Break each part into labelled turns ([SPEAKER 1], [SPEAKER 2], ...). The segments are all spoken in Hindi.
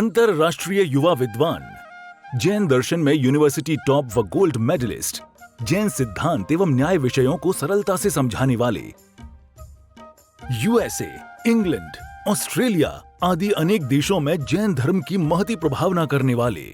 [SPEAKER 1] अंतरराष्ट्रीय युवा विद्वान, जैन दर्शन में यूनिवर्सिटी टॉप व गोल्ड मेडलिस्ट, जैन सिद्धांत एवं न्याय विषयों को सरलता से समझाने वाले, यूएसए, इंग्लैंड, ऑस्ट्रेलिया आदि अनेक देशों में जैन धर्म की महती प्रभावना करने वाले,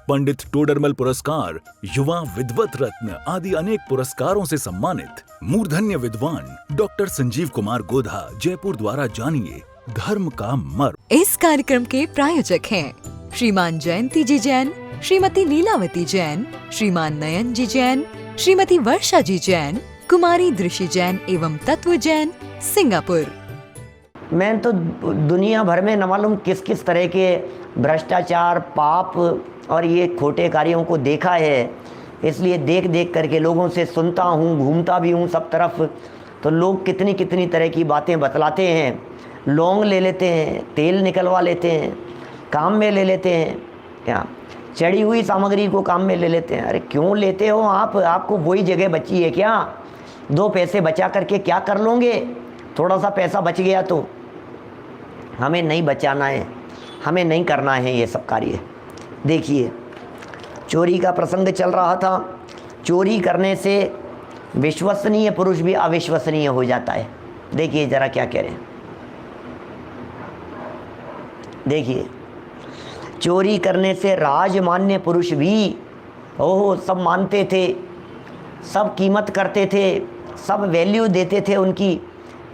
[SPEAKER 1] पंडित टोडरमल पुरस्कार, युवा विद्वत रत्न आदि अनेक पुरस्कारों से सम्मानित मूर्धन्य विद्वान डॉक्टर संजीव कुमार गोधा जयपुर द्वारा जानिए धर्म का मर्म।
[SPEAKER 2] इस कार्यक्रम के प्रायोजक हैं श्रीमान जयंती जी जैन, श्रीमती लीलावती जैन, श्रीमान नयन जी जैन, श्रीमती वर्षा जी जैन, कुमारी दृषि जैन एवं तत्व जैन, सिंगापुर।
[SPEAKER 3] मैं तो दुनिया भर में न मालूम किस किस तरह के भ्रष्टाचार, पाप और ये खोटे कार्यों को देखा है, इसलिए देख देख करके लोगों से सुनता हूँ, घूमता भी हूँ सब तरफ। तो लोग कितनी कितनी तरह की बातें बतलाते हैं, लौंग ले लेते हैं, तेल निकलवा लेते हैं, काम में ले लेते हैं, क्या चढ़ी हुई सामग्री को काम में ले लेते हैं। अरे क्यों लेते हो आप? आपको वही जगह बची है क्या? 2 पैसे बचा करके क्या कर लोगे? थोड़ा सा पैसा बच गया तो हमें नहीं बचाना है, हमें नहीं करना है ये सब कार्य। देखिए, चोरी का प्रसंग चल रहा था। चोरी करने से विश्वसनीय पुरुष भी अविश्वसनीय हो जाता है। देखिए जरा क्या कह रहे हैं, देखिए, चोरी करने से राजमान्य पुरुष भी, ओह सब मानते थे, सब कीमत करते थे, सब वैल्यू देते थे उनकी,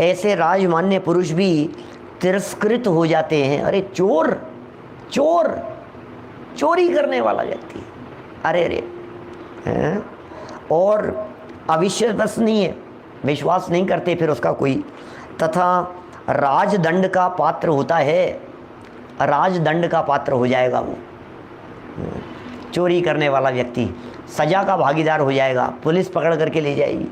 [SPEAKER 3] ऐसे राजमान्य पुरुष भी तिरस्कृत हो जाते हैं। अरे चोर, चोर, चोरी करने वाला व्यक्ति, अरे रे हैं? और अविश्वसनीय, विश्वास नहीं करते फिर उसका कोई, तथा राजदंड का पात्र होता है, राजदंड का पात्र हो जाएगा वो। चोरी करने वाला व्यक्ति सजा का भागीदार हो जाएगा, पुलिस पकड़ करके ले जाएगी।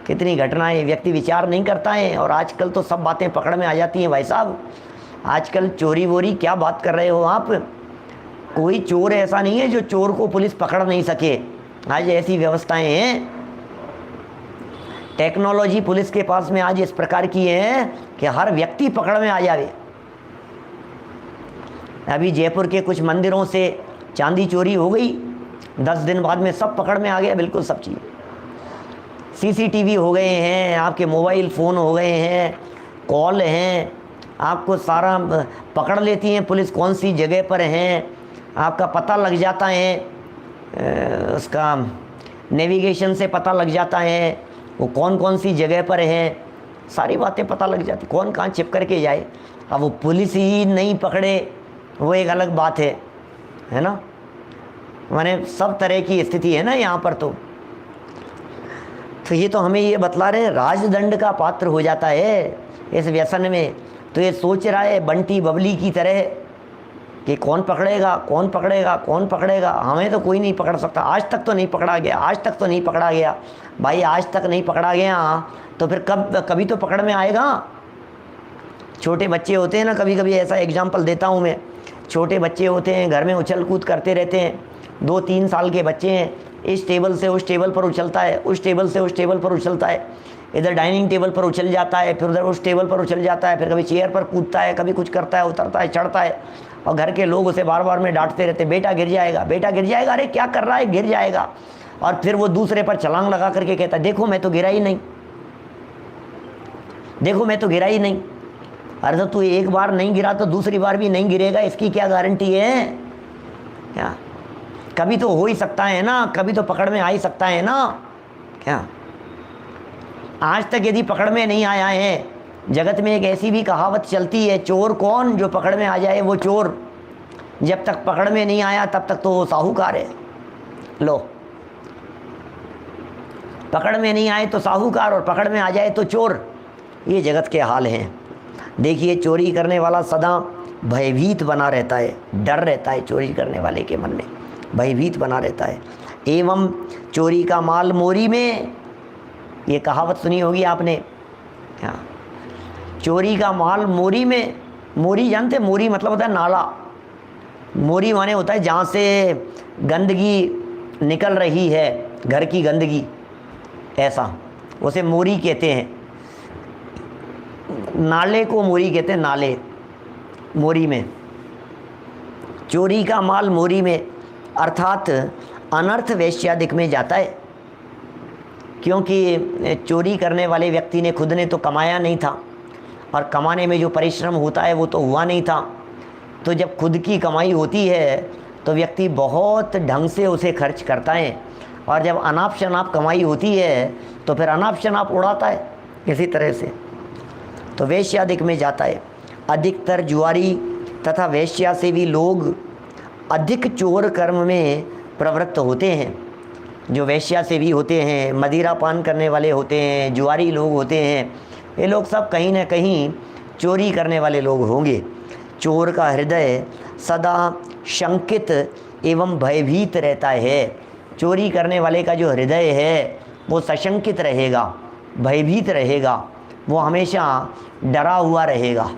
[SPEAKER 3] कितनी घटनाएं, व्यक्ति विचार नहीं करता है और आजकल तो सब बातें पकड़ में आ जाती हैं। भाई साहब, आजकल चोरी वोरी क्या बात कर रहे हो आप? कोई चोर ऐसा नहीं है जो चोर को पुलिस पकड़ नहीं सके। आज ऐसी व्यवस्थाएं हैं, टेक्नोलॉजी पुलिस के पास में आज इस प्रकार की है कि हर व्यक्ति पकड़ में आ जाए। अभी जयपुर के कुछ मंदिरों से चांदी चोरी हो गई, 10 दिन बाद में सब पकड़ में आ गया, बिल्कुल सब चीज़। सीसीटीवी हो गए हैं, आपके मोबाइल फ़ोन हो गए हैं, कॉल हैं, आपको सारा पकड़ लेती हैं पुलिस, कौन सी जगह पर हैं, आपका पता लग जाता है, उसका नेविगेशन से पता लग जाता है वो कौन कौन सी जगह पर हैं, सारी बातें पता लग जाती, कौन कहाँ छिप करके जाए। अब वो पुलिस ही नहीं पकड़े वो एक अलग बात है ना। माने सब तरह की स्थिति है ना यहाँ पर। तो ये तो हमें ये बतला रहे हैं, राजदंड का पात्र हो जाता है इस व्यसन में। तो ये सोच रहा है बंटी बबली की तरह कि कौन पकड़ेगा, कौन पकड़ेगा, कौन पकड़ेगा, हमें तो कोई नहीं पकड़ सकता, आज तक तो नहीं पकड़ा गया, आज तक तो नहीं पकड़ा गया। भाई आज तक नहीं पकड़ा गया तो फिर कभी तो पकड़ में आएगा। छोटे बच्चे होते हैं ना, कभी कभी ऐसा एग्जाम्पल देता हूँ मैं, छोटे बच्चे होते हैं घर में उछल कूद करते रहते हैं, 2-3 साल के बच्चे हैं, इस टेबल से उस टेबल पर उछलता है, उस टेबल से उस टेबल पर उछलता है, इधर डाइनिंग टेबल पर उछल जाता है, फिर उधर उस टेबल पर उछल जाता है, फिर कभी चेयर पर कूदता है, कभी कुछ करता है, उतरता है, चढ़ता है, और घर के लोग उसे बार बार में डांटते रहते, बेटा गिर जाएगा, बेटा गिर जाएगा, अरे क्या कर रहा है, गिर जाएगा। और फिर वो दूसरे पर छलांग लगा करके कहता है, देखो मैं तो गिरा ही नहीं, देखो मैं तो गिरा ही नहीं। अरे तो तू एक बार नहीं गिरा तो दूसरी बार भी नहीं गिरेगा, इसकी क्या गारंटी है? क्या कभी तो हो ही सकता है ना, कभी तो पकड़ में आ ही सकता है ना। क्या आज तक यदि पकड़ में नहीं आया है, जगत में एक ऐसी भी कहावत चलती है, चोर कौन, जो पकड़ में आ जाए वो चोर। जब तक पकड़ में नहीं आया तब तक तो वो साहूकार है। लो, पकड़ में नहीं आए तो साहूकार और पकड़ में आ जाए तो चोर। ये जगत के हाल हैं। देखिए, चोरी करने वाला सदा भयभीत बना रहता है, डर रहता है चोरी करने वाले के मन में, भयभीत बना रहता है। एवं चोरी का माल मोरी में, ये कहावत सुनी होगी आपने। हाँ, चोरी का माल मोरी में। मोरी जानते, मोरी मतलब होता है नाला। मोरी माने होता है जहाँ से गंदगी निकल रही है, घर की गंदगी, ऐसा उसे मोरी कहते हैं। नाले को मोरी कहते हैं, नाले, मोरी में। चोरी का माल मोरी में, अर्थात अनर्थ वेश्यादिक में जाता है, क्योंकि चोरी करने वाले व्यक्ति ने खुद ने तो कमाया नहीं था और कमाने में जो परिश्रम होता है वो तो हुआ नहीं था। तो जब खुद की कमाई होती है तो व्यक्ति बहुत ढंग से उसे खर्च करता है, और जब अनाप शनाप कमाई होती है तो फिर अनाप शनाप उड़ाता है इसी तरह से। तो वेश्यादिक में जाता है। अधिकतर जुआरी तथा वेश्या से भी लोग अधिक चोर कर्म में प्रवृत्त होते हैं। जो वेश्या से भी होते हैं, मदिरा पान करने वाले होते हैं, जुआरी लोग होते हैं, ये लोग सब कहीं ना कहीं चोरी करने वाले लोग होंगे। चोर का हृदय सदा शंकित एवं भयभीत रहता है। चोरी करने वाले का जो हृदय है वो सशंकित रहेगा, भयभीत रहेगा, वो हमेशा डरा हुआ रहेगा।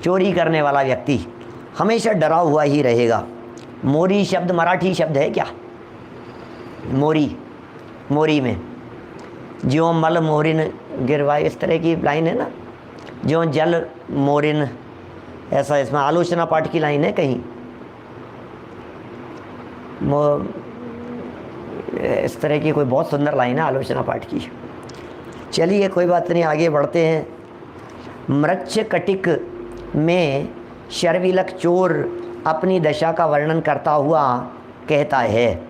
[SPEAKER 3] चोरी करने वाला व्यक्ति हमेशा डरा हुआ ही रहेगा। मोरी शब्द मराठी शब्द है क्या? मोरी, मोरी में ज्यों मल मोरिन गिरवाए, इस तरह की लाइन है ना, ज्यों जल मोरिन, ऐसा इसमें आलोचना पाठ की लाइन है कहीं, इस तरह की कोई बहुत सुंदर लाइन है आलोचना पाठ की। चलिए कोई बात नहीं, आगे बढ़ते हैं। मृच्छ कटिक में शर्विलक चोर अपनी दशा का वर्णन करता हुआ कहता है।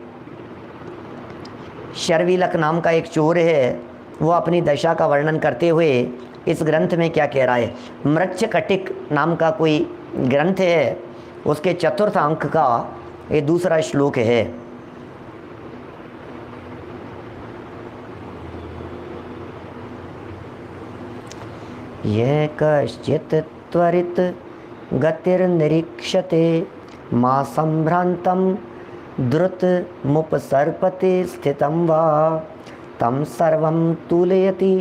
[SPEAKER 3] शर्विलक नाम का एक चोर है, वो अपनी दशा का वर्णन करते हुए इस ग्रंथ में क्या कह रहा है। मृच्छ कटिक नाम का कोई ग्रंथ है, उसके चतुर्थ अंक का ये दूसरा श्लोक है। यह कश्चित् त्वरित गतिर्निरीक्षते मा संभ्रांतं द्रुत मुपसर्पते स्थितं वा तं सर्वं तुलयति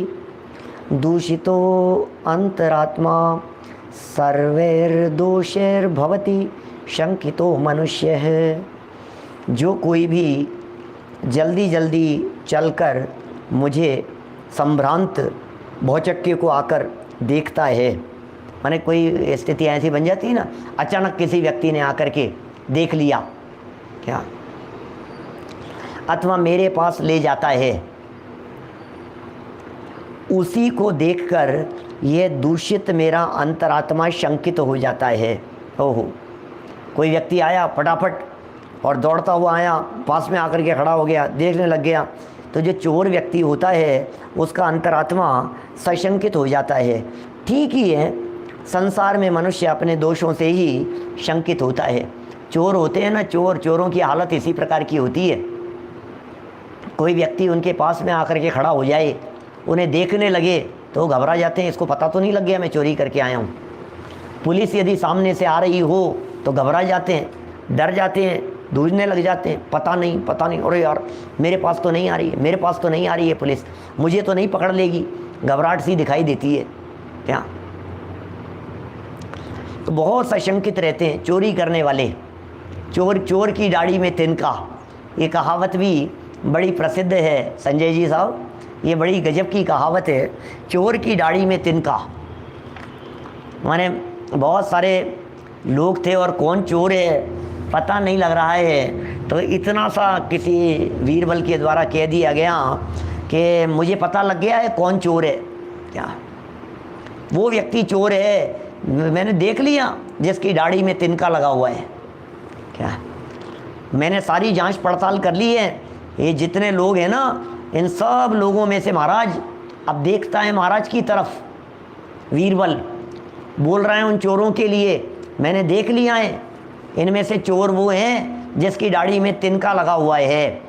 [SPEAKER 3] दूषितो अंतरात्मा सर्वैर्दोषैर्भवति शंकितो मनुष्य है। जो कोई भी जल्दी जल्दी चलकर मुझे संभ्रांत भौचक्के को आकर देखता है, माने कोई स्थिति ऐसी बन जाती है ना, अचानक किसी व्यक्ति ने आकर के देख लिया क्या, अथवा मेरे पास ले जाता है, उसी को देखकर यह दूषित मेरा अंतरात्मा शंकित हो जाता है। ओहो, कोई व्यक्ति आया फटाफट और दौड़ता हुआ आया, पास में आकर के खड़ा हो गया, देखने लग गया, तो जो चोर व्यक्ति होता है उसका अंतरात्मा सशंकित हो जाता है। ठीक ही है, संसार में मनुष्य अपने दोषों से ही शंकित होता है। चोर होते हैं ना, चोरों की हालत इसी प्रकार की होती है। कोई व्यक्ति उनके पास में आकर के खड़ा हो जाए, उन्हें देखने लगे तो घबरा जाते हैं, इसको पता तो नहीं लग गया मैं चोरी करके आया हूँ। पुलिस यदि सामने से आ रही हो तो घबरा जाते हैं, डर जाते हैं, दूझने लग जाते हैं, पता नहीं, अरे यार मेरे पास तो नहीं आ रही है, मेरे पास तो नहीं आ रही है पुलिस, मुझे तो नहीं पकड़ लेगी, घबराहट सी दिखाई देती है क्या। तो बहुत सशंकित रहते हैं चोरी करने वाले। चोर की दाढ़ी में तिनका, ये कहावत भी बड़ी प्रसिद्ध है संजय जी साहब, ये बड़ी गजब की कहावत है। चोर की दाढ़ी में तिनका, माने बहुत सारे लोग थे और कौन चोर है पता नहीं लग रहा है, तो इतना सा किसी वीरबल के द्वारा कह दिया गया कि मुझे पता लग गया है कौन चोर है क्या, वो व्यक्ति चोर है, मैंने देख लिया जिसकी दाढ़ी में तिनका लगा हुआ है क्या। मैंने सारी जांच पड़ताल कर ली है, ये जितने लोग हैं ना, इन सब लोगों में से महाराज, अब देखता है महाराज की तरफ, वीरबल बोल रहे हैं उन चोरों के लिए, मैंने देख लिया है, इनमें से चोर वो हैं जिसकी दाढ़ी में तिनका लगा हुआ है।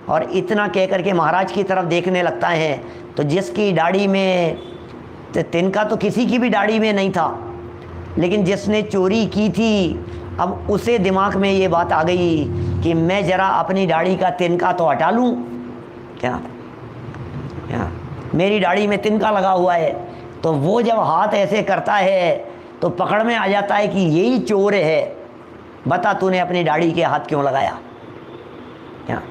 [SPEAKER 3] और इतना कह करके महाराज की तरफ देखने लगता है, तो जिसकी दाढ़ी में तिनका तो किसी की भी दाढ़ी में नहीं था, लेकिन जिसने चोरी की थी, अब उसे दिमाग में ये बात आ गई कि मैं ज़रा अपनी दाढ़ी का तिनका तो हटा लूँ क्या, मेरी दाढ़ी में तिनका लगा हुआ है। तो वो जब हाथ ऐसे करता है तो पकड़ में आ जाता है कि यही चोर है, बता तूने अपनी दाढ़ी के हाथ क्यों लगाया क्या।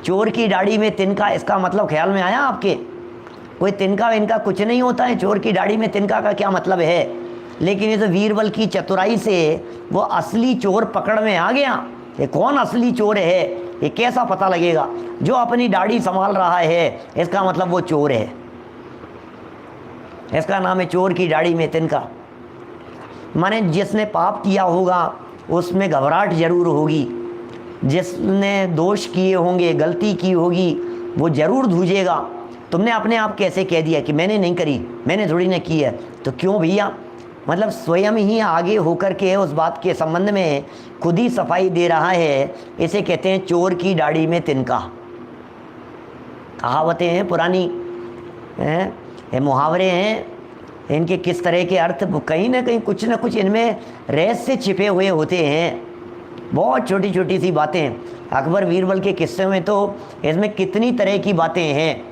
[SPEAKER 3] चोर की दाढ़ी में तिनका, इसका मतलब ख्याल में आया आपके? कोई तिनका विनका कुछ नहीं होता है, चोर की दाढ़ी में तिनका का क्या मतलब है। लेकिन इस बीरबल की चतुराई से वो असली चोर पकड़ में आ गया। ये कौन असली चोर है ये कैसा पता लगेगा? जो अपनी दाढ़ी संभाल रहा है इसका मतलब वो चोर है। इसका नाम है चोर की दाढ़ी में तिनका। माने जिसने पाप किया होगा उसमें घबराहट जरूर होगी, जिसने दोष किए होंगे, गलती की होगी, वो जरूर धूजेगा। तुमने अपने आप कैसे कह दिया कि मैंने नहीं करी, मैंने थोड़ी ना की है? तो क्यों भैया, मतलब स्वयं ही आगे होकर के उस बात के संबंध में खुद ही सफाई दे रहा है। इसे कहते हैं चोर की दाढ़ी में तिनका। कहावतें हैं पुरानी, हैं, ये मुहावरे हैं, इनके किस तरह के अर्थ कहीं ना कहीं कुछ ना कुछ इनमें रहस्य छिपे हुए होते हैं। बहुत छोटी छोटी सी बातें। अकबर बीरबल के किस्से में तो इसमें कितनी तरह की बातें हैं।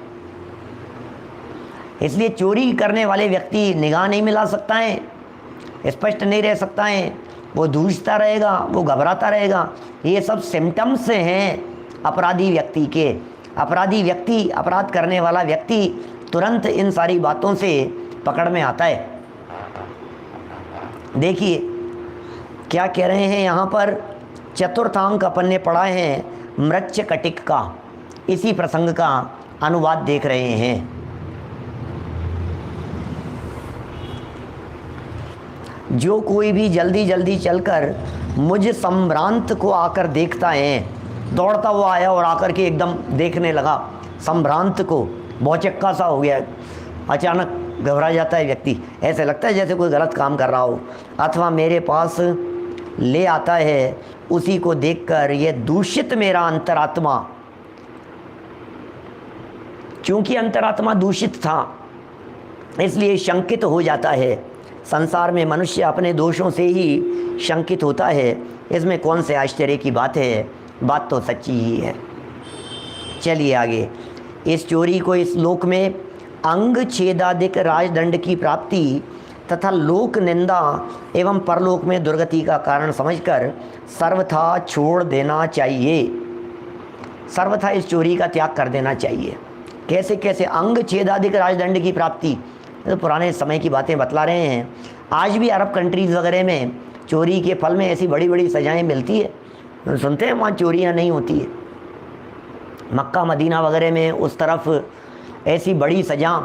[SPEAKER 3] इसलिए चोरी करने वाले व्यक्ति निगाह नहीं मिला सकता है, स्पष्ट नहीं रह सकता है, वो धूजता रहेगा, वो घबराता रहेगा। ये सब सिम्टम्स हैं अपराधी व्यक्ति के। अपराधी व्यक्ति, अपराध करने वाला व्यक्ति तुरंत इन सारी बातों से पकड़ में आता है। देखिए क्या कह रहे हैं यहाँ पर। चतुर्थांक अपन ने पढ़ा है मृच्छकटिक का, इसी प्रसंग का अनुवाद देख रहे हैं। जो कोई भी जल्दी जल्दी चलकर मुझ संभ्रांत को आकर देखता है, दौड़ता हुआ आया और आकर के एकदम देखने लगा संभ्रांत को, भौचक्का सा हो गया, अचानक घबरा जाता है व्यक्ति, ऐसे लगता है जैसे कोई गलत काम कर रहा हो, अथवा मेरे पास ले आता है, उसी को देखकर यह दूषित मेरा अंतरात्मा, क्योंकि अंतरात्मा दूषित था इसलिए शंकित हो जाता है। संसार में मनुष्य अपने दोषों से ही शंकित होता है, इसमें कौन से आश्चर्य की बात है, बात तो सच्ची ही है। चलिए आगे। इस चोरी को इस लोक में अंग छेदादिक राजदंड की प्राप्ति तथा लोक निंदा एवं परलोक में दुर्गति का कारण समझकर सर्वथा छोड़ देना चाहिए। सर्वथा इस चोरी का त्याग कर देना चाहिए। कैसे कैसे? अंग छेदादिक राजदंड की प्राप्ति, तो पुराने समय की बातें बतला रहे हैं। आज भी अरब कंट्रीज़ वगैरह में चोरी के फल में ऐसी बड़ी बड़ी सजाएं मिलती है। सुनते हैं वहाँ चोरियाँ नहीं होती है। मक्का मदीना वगैरह में उस तरफ ऐसी बड़ी सजा,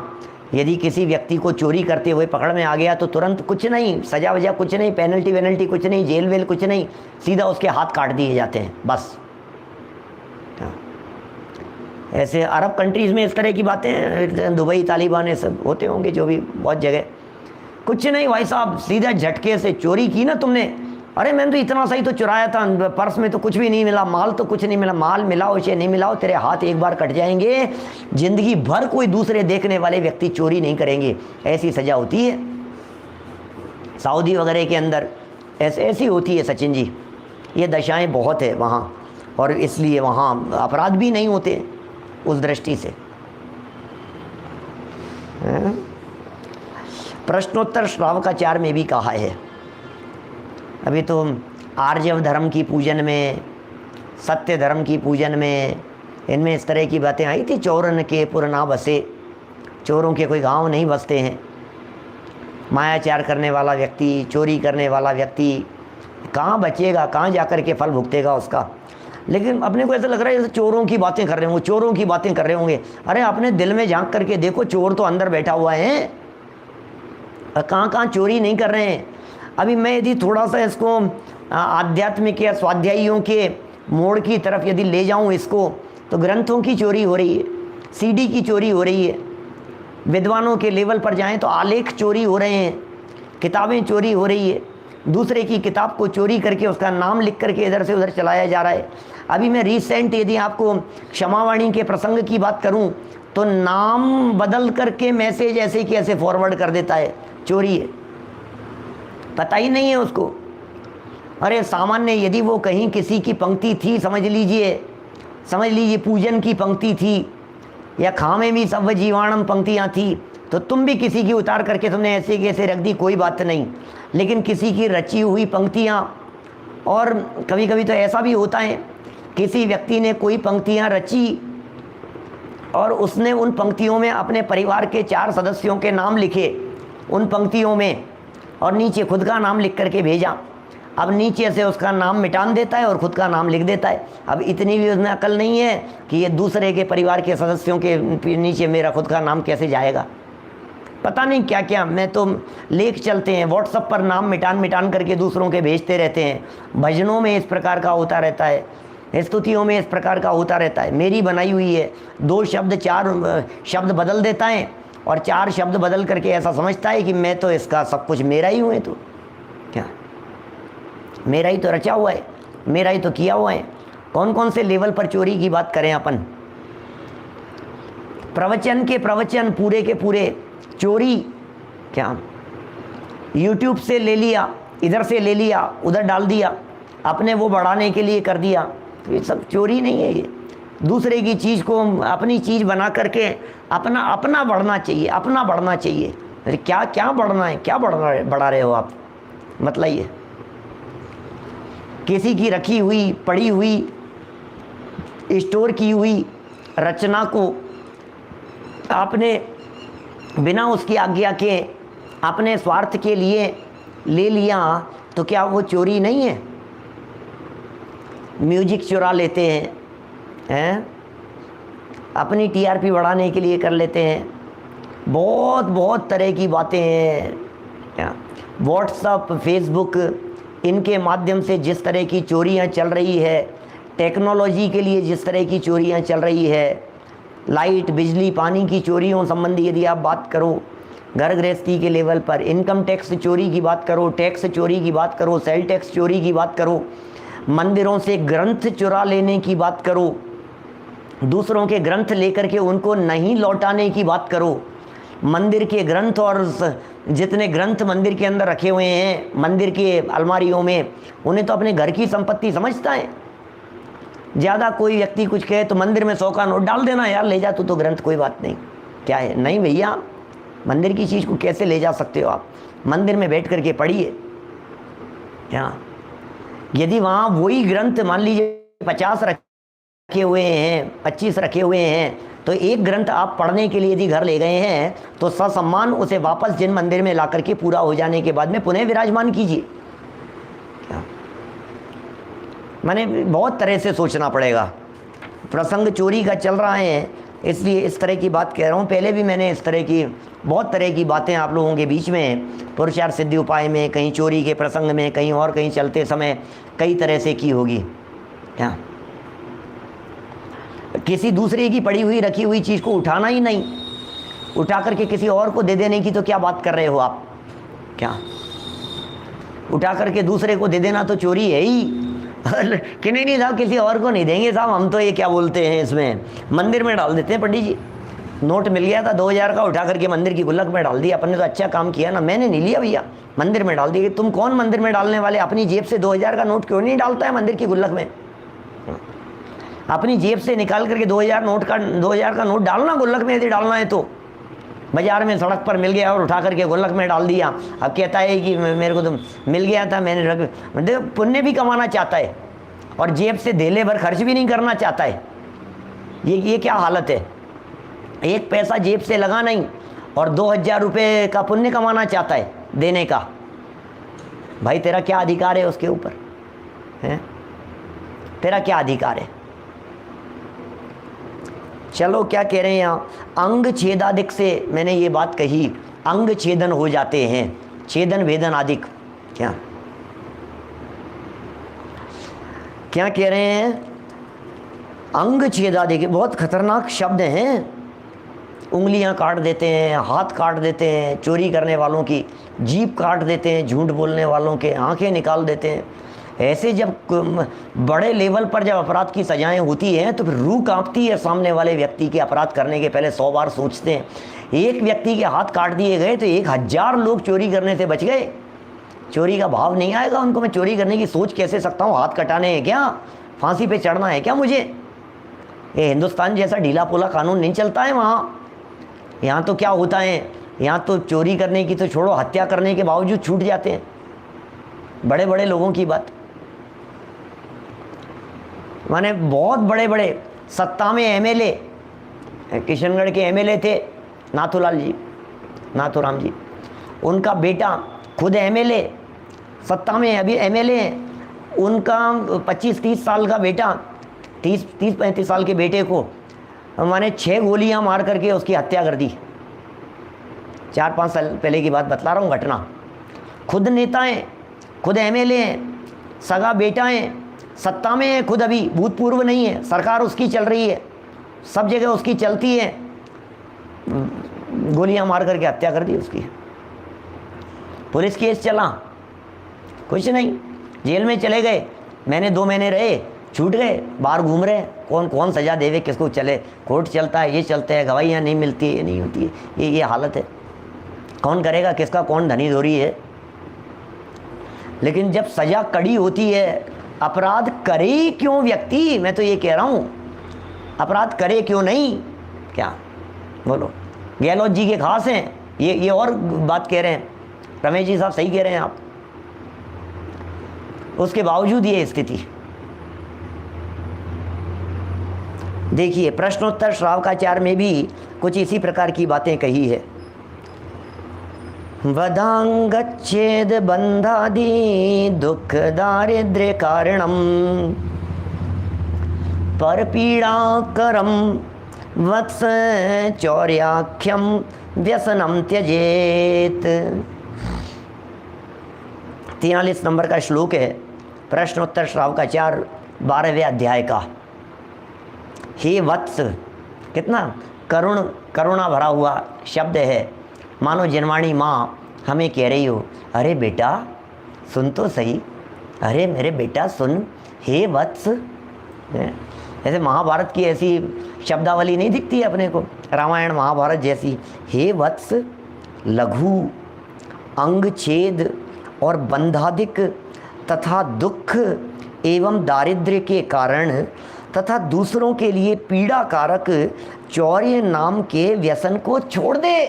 [SPEAKER 3] यदि किसी व्यक्ति को चोरी करते हुए पकड़ में आ गया तो तुरंत कुछ नहीं, सजा वजा कुछ नहीं, पेनल्टी वेनल्टी कुछ नहीं, जेल वेल कुछ नहीं, सीधा उसके हाथ काट दिए जाते हैं बस। ऐसे अरब कंट्रीज़ में इस तरह की बातें, दुबई तालिबान ये सब होते होंगे, जो भी बहुत जगह। कुछ नहीं भाई साहब, सीधा झटके से चोरी की ना तुमने, अरे मैंने तो इतना सही तो चुराया था, पर्स में तो कुछ भी नहीं मिला, माल तो कुछ नहीं मिला, माल मिलाओ इसे नहीं मिलाओ, तेरे हाथ एक बार कट जाएंगे, जिंदगी भर कोई दूसरे देखने वाले व्यक्ति चोरी नहीं करेंगे। ऐसी सज़ा होती है सऊदी वगैरह के अंदर, ऐसी होती है सचिन जी। ये दशाएं बहुत है वहाँ, और इसलिए वहाँ अपराध भी नहीं होते उस दृष्टि से। प्रश्नोत्तर श्रावकाचार्य में भी कहा है। अभी तो आर्जव धर्म की पूजन में, सत्य धर्म की पूजन में, इनमें इस तरह की बातें आई थी। चोरन के पुर ना बसे, चोरों के कोई गांव नहीं बसते हैं। मायाचार करने वाला व्यक्ति, चोरी करने वाला व्यक्ति कहाँ बचेगा, कहाँ जाकर के फल भुगतेगा उसका। लेकिन अपने को ऐसा लग रहा है जैसे चोरों की बातें कर रहे होंगे, चोरों की बातें कर रहे होंगे। अरे अपने दिल में झांक करके देखो, चोर तो अंदर बैठा हुआ है, कहाँ कहाँ चोरी नहीं कर रहे हैं। अभी मैं यदि थोड़ा सा इसको आध्यात्मिक या स्वाध्यायियों के मोड़ की तरफ यदि ले जाऊं इसको, तो ग्रंथों की चोरी हो रही है, सीडी की चोरी हो रही है। विद्वानों के लेवल पर जाएं तो आलेख चोरी हो रहे हैं, किताबें चोरी हो रही है, दूसरे की किताब को चोरी करके उसका नाम लिख करके इधर से उधर चलाया जा रहा है। अभी मैं रिसेंट यदि आपको क्षमावाणी के प्रसंग की बात करूं तो नाम बदल करके मैसेज ऐसे कि ऐसे फॉरवर्ड कर देता है, चोरी है, पता ही नहीं है उसको। अरे सामान्य यदि वो कहीं किसी की पंक्ति थी, समझ लीजिए पूजन की पंक्ति थी, या खामे भी सब जीवाणम पंक्तियाँ थी, तो तुम भी किसी की उतार करके तुमने ऐसे कैसे रख दी, कोई बात नहीं। लेकिन किसी की रची हुई पंक्तियाँ, और कभी कभी तो ऐसा भी होता है किसी व्यक्ति ने कोई पंक्तियाँ रची और उसने उन पंक्तियों में अपने परिवार के 4 सदस्यों के नाम लिखे उन पंक्तियों में, और नीचे खुद का नाम लिख करके भेजा। अब नीचे से उसका नाम मिटान देता है और खुद का नाम लिख देता है। अब इतनी भी उसमें अकल नहीं है कि ये दूसरे के परिवार के सदस्यों के नीचे मेरा खुद का नाम कैसे जाएगा। पता नहीं क्या क्या, मैं तो लेख चलते हैं व्हाट्सएप पर, नाम मिटान करके दूसरों के भेजते रहते हैं। भजनों में इस प्रकार का होता रहता है, स्तुतियों में इस प्रकार का होता रहता है। मेरी बनाई हुई है, 2 शब्द 4 शब्द बदल देता है और 4 शब्द बदल करके ऐसा समझता है कि मैं तो इसका सब कुछ मेरा ही हूँ। तो क्या मेरा ही तो रचा हुआ है, मेरा ही तो किया हुआ है। कौन कौन से लेवल पर चोरी की बात करें अपन। प्रवचन के प्रवचन पूरे के पूरे चोरी। क्या यूट्यूब से ले लिया, इधर से ले लिया, उधर डाल दिया, अपने वो बढ़ाने के लिए कर दिया। तो ये सब चोरी नहीं है, ये दूसरे की चीज़ को अपनी चीज़ बना करके अपना बढ़ना चाहिए, अपना बढ़ना चाहिए। अरे क्या क्या बढ़ना है, क्या बढ़ा रहे हो आप, मतलब ये किसी की रखी हुई पड़ी हुई स्टोर की हुई रचना को आपने बिना उसकी आज्ञा के अपने स्वार्थ के लिए ले लिया, तो क्या वो चोरी नहीं है। म्यूजिक चुरा लेते हैं, अपनी टीआरपी बढ़ाने के लिए कर लेते हैं। बहुत तरह की बातें हैं। व्हाट्सएप, फेसबुक, इनके माध्यम से जिस तरह की चोरियां चल रही है, टेक्नोलॉजी के लिए जिस तरह की चोरियां चल रही है, लाइट, बिजली, पानी की चोरियों संबंधी यदि आप बात करो, घर गृहस्थी के लेवल पर इनकम टैक्स चोरी की बात करो, टैक्स चोरी की बात करो, सेल टैक्स चोरी की बात करो, मंदिरों से ग्रंथ चुरा लेने की बात करो, दूसरों के ग्रंथ लेकर के उनको नहीं लौटाने की बात करो, मंदिर के ग्रंथ और जितने ग्रंथ मंदिर के अंदर रखे हुए हैं मंदिर के अलमारियों में, उन्हें तो अपने घर की संपत्ति समझता है। ज़्यादा कोई व्यक्ति कुछ कहे तो मंदिर में 100 का नोट डाल देना, यार ले जा तो ग्रंथ, कोई बात नहीं, क्या है। नहीं भैया, मंदिर की चीज़ को कैसे ले जा सकते हो आप। मंदिर में बैठ करके पढ़िए। क्या यदि वहाँ वही ग्रंथ मान लीजिए 50 रखे हुए हैं, 25 रखे हुए हैं, तो एक ग्रंथ आप पढ़ने के लिए यदि घर ले गए हैं तो ससम्मान उसे वापस जिन मंदिर में ला करके पूरा हो जाने के बाद में पुनः विराजमान कीजिए। क्या मैंने बहुत तरह से सोचना पड़ेगा। प्रसंग चोरी का चल रहा है इसलिए इस तरह की बात कह रहा हूँ। पहले भी मैंने इस तरह की बहुत तरह की बातें आप लोगों के बीच में पुरुषार्थ सिद्धि उपाय में, कहीं चोरी के प्रसंग में, कहीं और कहीं चलते समय कई तरह से की होगी। क्या किसी दूसरे की पड़ी हुई रखी हुई चीज़ को उठाना ही नहीं, उठा करके किसी और को दे देने की तो क्या बात कर रहे हो आप। क्या उठा करके दूसरे को दे देना तो चोरी है ही। कि नहीं साहब किसी और को नहीं देंगे साहब, हम तो ये क्या बोलते हैं इसमें मंदिर में डाल देते हैं। पंडित जी नोट मिल गया था 2000 का, उठा करके मंदिर की गुल्लक में डाल दिया। अपन ने तो अच्छा काम किया ना, मैंने नहीं लिया भैया, मंदिर में डाल दिया। तुम कौन मंदिर में डालने वाले, अपनी जेब से 2000 का नोट क्यों नहीं डालता है मंदिर की गुल्लक में। अपनी जेब से निकाल करके 2000 का नोट डालना गुल्लक में, यदि डालना है तो। बाजार में सड़क पर मिल गया और उठा करके गुल्लक में डाल दिया। अब कहता है कि मेरे को तो मिल गया था, मैंने रख, मतलब पुण्य भी कमाना चाहता है और जेब से धेले भर खर्च भी नहीं करना चाहता है। ये क्या हालत है। एक पैसा जेब से लगा नहीं और 2000 रुपये का पुण्य कमाना चाहता है देने का। भाई तेरा क्या अधिकार है उसके ऊपर, है तेरा क्या अधिकार है। चलो क्या कह रहे हैं यहाँ, अंग छेदादिक से मैंने ये बात कही, अंग छेदन हो जाते हैं, छेदन भेदन आदिक। क्या क्या कह रहे हैं, अंग छेदादिक बहुत खतरनाक शब्द हैं। उंगलियां काट देते हैं, हाथ काट देते हैं, चोरी करने वालों की जीभ काट देते हैं, झूठ बोलने वालों के आंखें निकाल देते हैं। ऐसे जब बड़े लेवल पर जब अपराध की सजाएं होती हैं तो फिर रूह कांपती है। सामने वाले व्यक्ति के अपराध करने के पहले 100 बार सोचते हैं। एक व्यक्ति के हाथ काट दिए गए तो 1000 लोग चोरी करने से बच गए। चोरी का भाव नहीं आएगा उनको, मैं चोरी करने की सोच कैसे सकता हूँ, हाथ कटाने हैं क्या, फांसी पे चढ़ना है क्या मुझे। ये हिंदुस्तान जैसा ढीला पोला कानून नहीं चलता है वहाँ। यहाँ तो क्या होता है, यहाँ तो चोरी करने की तो छोड़ो, हत्या करने के बावजूद छूट जाते हैं। बड़े बड़े लोगों की बात, माने बहुत बड़े बड़े सत्ता में एमएलए, किशनगढ़ के एमएलए थे नाथूराम जी, उनका बेटा खुद एमएलए, सत्ता में अभी एमएलए हैं, उनका 25-30 साल का बेटा, 30-35 साल के बेटे को मैंने 6 गोलियां मार करके उसकी हत्या कर दी। 4-5 साल पहले की बात बतला रहा हूँ घटना। खुद नेता हैं, खुद एमएलए हैं, सगा बेटा हैं, सत्ता में है, खुद अभी भूतपूर्व नहीं है, सरकार उसकी चल रही है, सब जगह उसकी चलती है, गोलियां मार करके हत्या कर दी उसकी। पुलिस केस चला, कुछ नहीं, जेल में चले गए, महीने 2 महीने रहे, छूट गए, बाहर घूम रहे। कौन सजा देवे किसको? चले, कोर्ट चलता है, ये चलते हैं, गवाहियाँ नहीं मिलती है, ये नहीं होती है, ये हालत है। कौन करेगा? किसका कौन धनी धोरी है? लेकिन जब सजा कड़ी होती है, अपराध करे क्यों व्यक्ति? मैं तो ये कह रहा हूँ, अपराध करे क्यों नहीं? क्या बोलो? गहलोत जी के खास हैं, ये और बात कह रहे हैं, रमेश जी साहब सही कह रहे हैं आप। उसके बावजूद ये स्थिति। देखिए प्रश्नोत्तर श्रावकाचार में भी कुछ इसी प्रकार की बातें कही है। वदांगच्छेद बंधादि दुख दारिद्र्य कारणम पर पीड़ा करम वत्स चौर्याख्यम व्यसनम त्यजेत। 43 नंबर का श्लोक है प्रश्नोत्तर श्रावकाचार 12वें अध्याय का। हे वत्स, कितना करुणा भरा हुआ शब्द है, मानो जनवाणी माँ हमें कह रही हो, अरे बेटा सुन तो सही, अरे मेरे बेटा सुन, हे वत्स। ऐसे महाभारत की ऐसी शब्दावली नहीं दिखती है अपने को, रामायण महाभारत जैसी। हे वत्स, लघु अंग छेद और बंधादिक तथा दुख एवं दारिद्र्य के कारण तथा दूसरों के लिए पीड़ा कारक चौर्य नाम के व्यसन को छोड़ दे,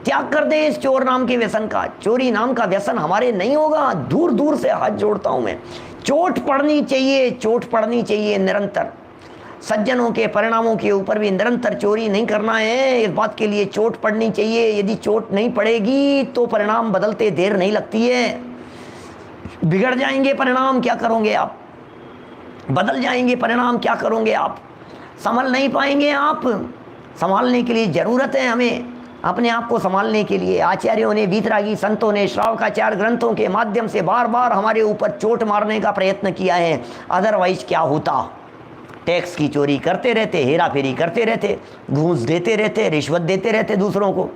[SPEAKER 3] त्याग कर दे इस चोर नाम के व्यसन का। चोरी नाम का व्यसन हमारे नहीं होगा, दूर दूर से हाथ जोड़ता हूं मैं। चोट पड़नी चाहिए, चोट पड़नी चाहिए निरंतर। सज्जनों के परिणामों के ऊपर भी निरंतर चोरी नहीं करना है, इस बात के लिए चोट पड़नी चाहिए। यदि चोट नहीं पड़ेगी तो परिणाम बदलते देर नहीं लगती है, बिगड़ जाएंगे परिणाम, क्या करोगे आप? बदल जाएंगे परिणाम, क्या करोगे आप? संभल नहीं पाएंगे आप। संभालने के लिए ज़रूरत है हमें, अपने आप को संभालने के लिए। आचार्यों ने, वीतरागी संतों ने श्रावकाचार ग्रंथों के माध्यम से बार बार हमारे ऊपर चोट मारने का प्रयत्न किया है। अदरवाइज क्या होता? टैक्स की चोरी करते रहते, हेरा फेरी करते रहते, घूस देते रहते, रिश्वत देते रहते दूसरों को।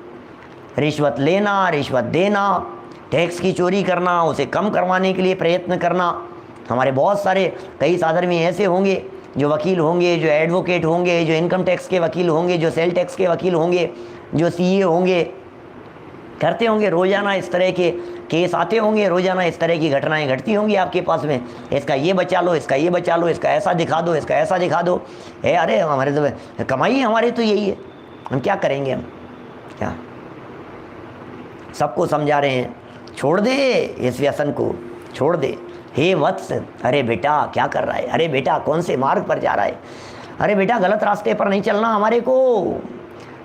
[SPEAKER 3] रिश्वत लेना, रिश्वत देना, टैक्स की चोरी करना, उसे कम करवाने के लिए प्रयत्न करना। हमारे बहुत सारे कई साधर्मी ऐसे होंगे जो वकील होंगे, जो एडवोकेट होंगे, जो इनकम टैक्स के वकील होंगे, जो सेल टैक्स के वकील होंगे, जो सीए होंगे, करते होंगे रोज़ाना इस तरह के केस आते होंगे, रोज़ाना इस तरह की घटनाएं घटती होंगी आपके पास में। इसका ये बचा लो, इसका ये बचा लो, इसका ऐसा दिखा दो, इसका ऐसा दिखा दो। अरे हमारे तो कमाई हमारे तो यही है, हम क्या करेंगे? हम क्या सबको समझा रहे हैं, छोड़ दे इस व्यसन को, छोड़ दे। हे वत्स, अरे बेटा क्या कर रहा है? अरे बेटा कौन से मार्ग पर जा रहा है? अरे बेटा गलत रास्ते पर नहीं चलना हमारे को।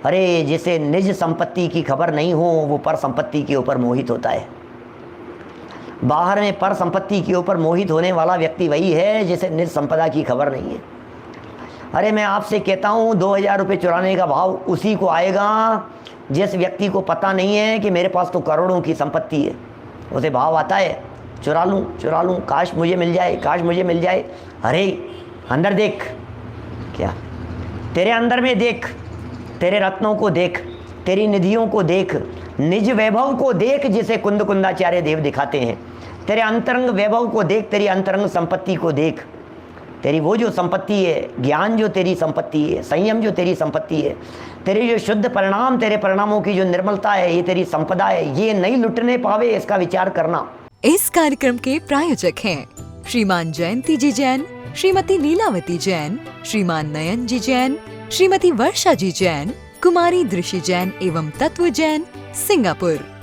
[SPEAKER 3] अरे जिसे निज संपत्ति की खबर नहीं हो वो पर संपत्ति के ऊपर मोहित होता है। बाहर में पर संपत्ति के ऊपर मोहित होने वाला व्यक्ति वही है जिसे निज संपदा की खबर नहीं है। अरे मैं आपसे कहता हूँ 2000 रुपये चुराने का भाव उसी को आएगा जिस व्यक्ति को पता नहीं है कि मेरे पास तो करोड़ों की संपत्ति है। उसे भाव आता है चुरा लूँ, काश मुझे मिल जाए, काश मुझे मिल जाए। अरे अंदर देख, क्या तेरे अंदर में देख, तेरे रत्नों को देख, तेरी निधियों को देख, निज वैभव को देख जिसे कुंद कुंदाचार्य देव दिखाते हैं। तेरे अंतरंग वैभव को देख, तेरी अंतरंग संपत्ति को देख। तेरी वो जो संपत्ति है, ज्ञान जो तेरी संपत्ति है, संयम जो तेरी संपत्ति है, तेरे जो शुद्ध परिणाम, तेरे परिणामों की जो निर्मलता है, ये तेरी संपदा है। ये नहीं लुटने पावे, इसका विचार करना।
[SPEAKER 2] इस कार्यक्रम के प्रायोजक हैं श्रीमान जयंती जी जैन, श्रीमती लीलावती जैन, श्रीमान नयन जी जैन, श्रीमती वर्षा जी जैन, कुमारी दृषि जैन एवं तत्व जैन, सिंगापुर।